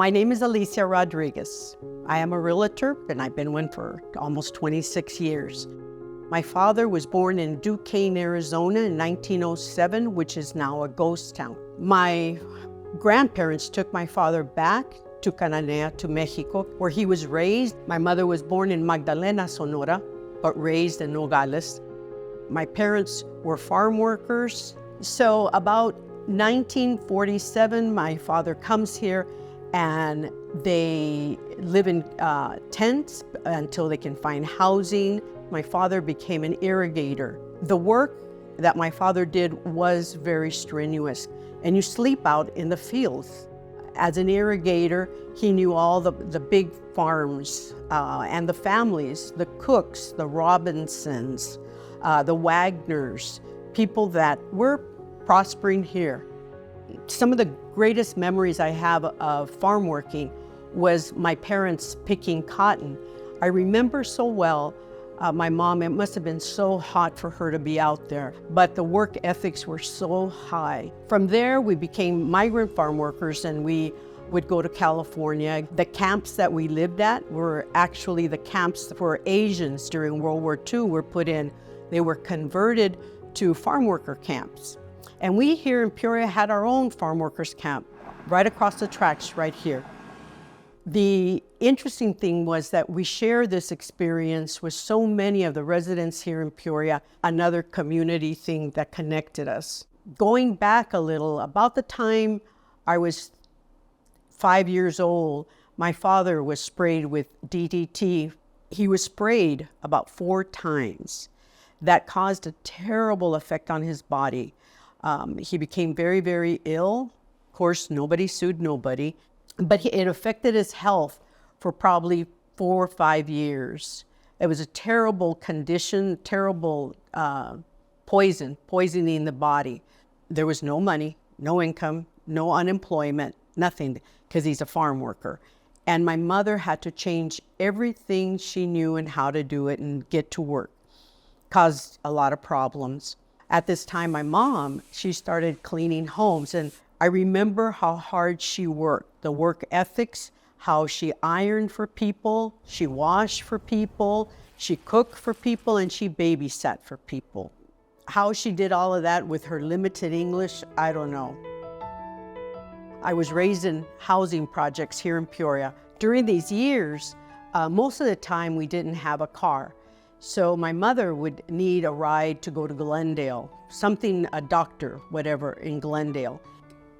My name is Alicia Rodriguez. I am a realtor, and I've been one for almost 26 years. My father was born in Duquesne, Arizona in 1907, which is now a ghost town. My grandparents took my father back to Cananea, to Mexico, where he was raised. My mother was born in Magdalena, Sonora, but raised in Nogales. My parents were farm workers. So about 1947, my father comes here and they live in tents until they can find housing. My father became an irrigator. The work that my father did was very strenuous, and you sleep out in the fields. As an irrigator, he knew all the big farms and the families, the Cooks, the Robinsons, the Wagners, people that were prospering here. Some of the greatest memories I have of farm working was my parents picking cotton. I remember so well, my mom, it must have been so hot for her to be out there, but the work ethics were so high. From there, we became migrant farm workers, and we would go to California. The camps that we lived at were actually the camps for Asians during World War II were put in. They were converted to farm worker camps. And we here in Peoria had our own farm workers camp right across the tracks right here. The interesting thing was that we shared this experience with so many of the residents here in Peoria, another community thing that connected us. Going back a little, about the time I was 5 years old, my father was sprayed with DDT. He was sprayed about 4 times. That caused a terrible effect on his body. He became very, very ill. Of course, nobody sued nobody, but it affected his health for probably 4 or 5 years. It was a terrible condition, terrible poisoning the body. There was no money, no income, no unemployment, nothing, because he's a farm worker. And my mother had to change everything she knew and how to do it and get to work. Caused a lot of problems. At this time, my mom, she started cleaning homes, and I remember how hard she worked, the work ethics, how she ironed for people, she washed for people, she cooked for people, and she babysat for people. How she did all of that with her limited English, I don't know. I was raised in housing projects here in Peoria. During these years, most of the time we didn't have a car. So my mother would need a ride to go to Glendale, a doctor, whatever, in Glendale.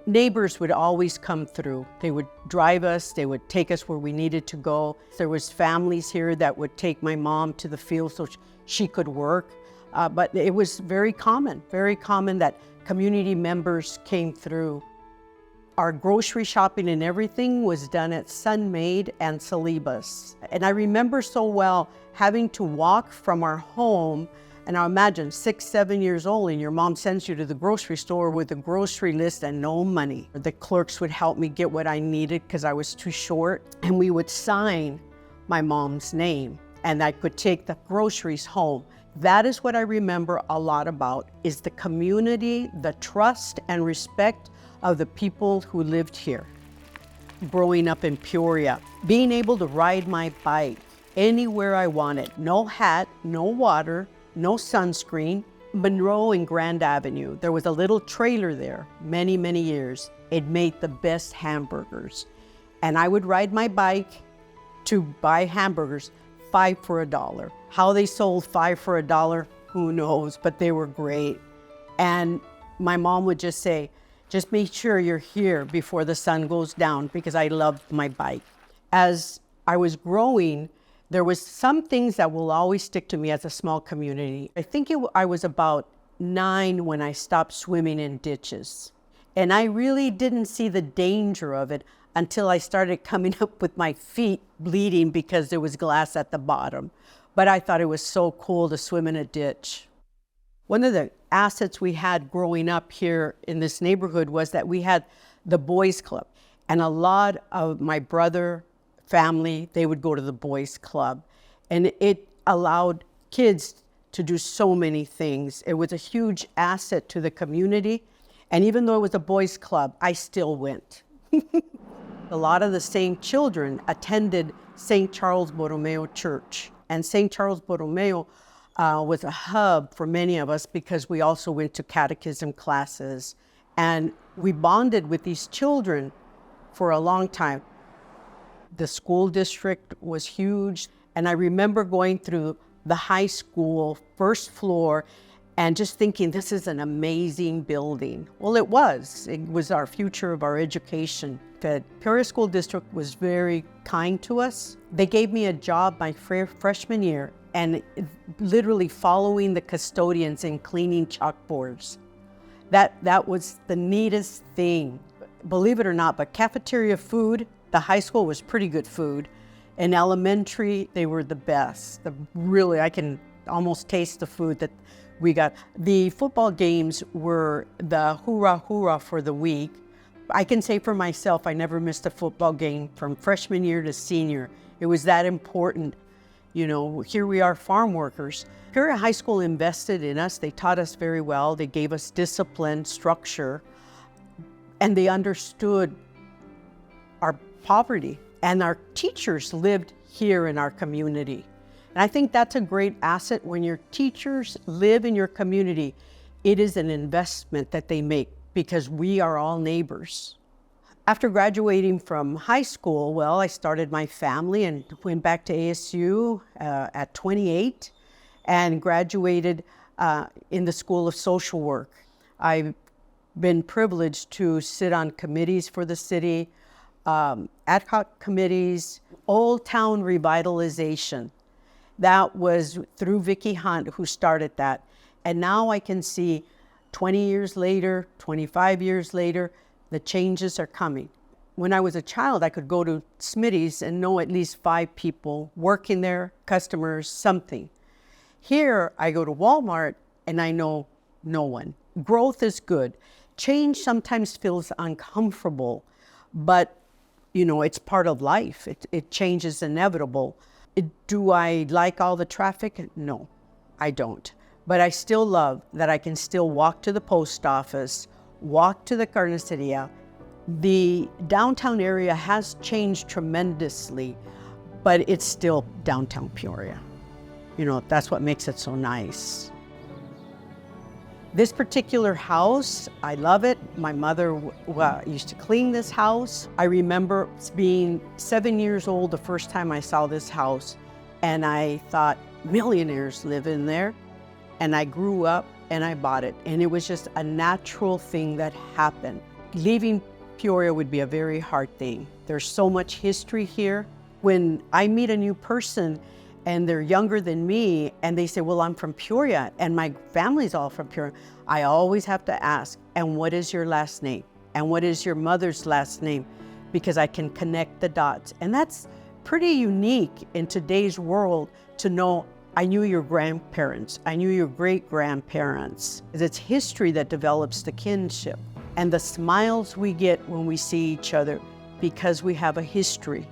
Neighbors would always come through. They would drive us, they would take us where we needed to go. There was families here that would take my mom to the field so she could work. But it was very common that community members came through. Our grocery shopping and everything was done at Sunmaid and Salibas. And I remember so well having to walk from our home, and now imagine 6, 7 years old and your mom sends you to the grocery store with a grocery list and no money. The clerks would help me get what I needed because I was too short, and we would sign my mom's name and I could take the groceries home. That is what I remember a lot about, is the community, the trust and respect of the people who lived here. Growing up in Peoria, being able to ride my bike anywhere I wanted, no hat, no water, no sunscreen. Monroe and Grand Avenue, there was a little trailer there, many, many years. It made the best hamburgers. And I would ride my bike to buy hamburgers, 5 for $1. How they sold 5 for $1, who knows, but they were great. And my mom would just say, just make sure you're here before the sun goes down, because I loved my bike. As I was growing, there was some things that will always stick to me as a small community. I think I was about 9 when I stopped swimming in ditches. And I really didn't see the danger of it until I started coming up with my feet bleeding because there was glass at the bottom. But I thought it was so cool to swim in a ditch. One of the assets we had growing up here in this neighborhood was that we had the boys club. And a lot of my brother family, they would go to the boys club. And it allowed kids to do so many things. It was a huge asset to the community. And even though it was a boys club, I still went. A lot of the same children attended St. Charles Borromeo Church. And St. Charles Borromeo was a hub for many of us because we also went to catechism classes. And we bonded with these children for a long time. The school district was huge. And I remember going through the high school, first floor, and just thinking, this is an amazing building. Well, it was. It was our future of our education. The Peoria School District was very kind to us. They gave me a job my freshman year, and literally following the custodians and cleaning chalkboards. That was the neatest thing. Believe it or not, but cafeteria food, the high school was pretty good food. In elementary, they were the best. Really, I can almost taste the food that we got. The football games were the hoorah for the week. I can say for myself, I never missed a football game from freshman year to senior. It was that important. You know, here we are, farm workers. Peoria High School invested in us. They taught us very well. They gave us discipline, structure, and they understood our poverty. And our teachers lived here in our community. And I think that's a great asset. When your teachers live in your community, it is an investment that they make because we are all neighbors. After graduating from high school, well, I started my family and went back to ASU at 28 and graduated in the School of Social Work. I've been privileged to sit on committees for the city, ad hoc committees, Old Town Revitalization. That was through Vicki Hunt, who started that. And now I can see 20 years later, 25 years later, the changes are coming. When I was a child, I could go to Smitty's and know at least 5 people working there, customers, something. Here, I go to Walmart and I know no one. Growth is good. Change sometimes feels uncomfortable, but you know, it's part of life. Change is inevitable. Do I like all the traffic? No, I don't. But I still love that I can still walk to the post office, walk to the carniceria. The downtown area has changed tremendously, but it's still downtown Peoria. You know, that's what makes it so nice. This particular house, I love it. My mother used to clean this house. I remember being 7 years old the first time I saw this house, and I thought, millionaires live in there. And I grew up and I bought it, and it was just a natural thing that happened. Leaving Peoria would be a very hard thing. There's so much history here. When I meet a new person and they're younger than me, and they say, well, I'm from Peoria, and my family's all from Peoria, I always have to ask, and what is your last name? And what is your mother's last name? Because I can connect the dots. And that's pretty unique in today's world to know I knew your grandparents, I knew your great-grandparents. It's history that develops the kinship and the smiles we get when we see each other because we have a history.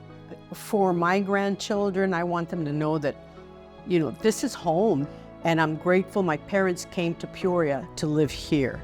For my grandchildren, I want them to know that, you know, this is home, and I'm grateful my parents came to Peoria to live here.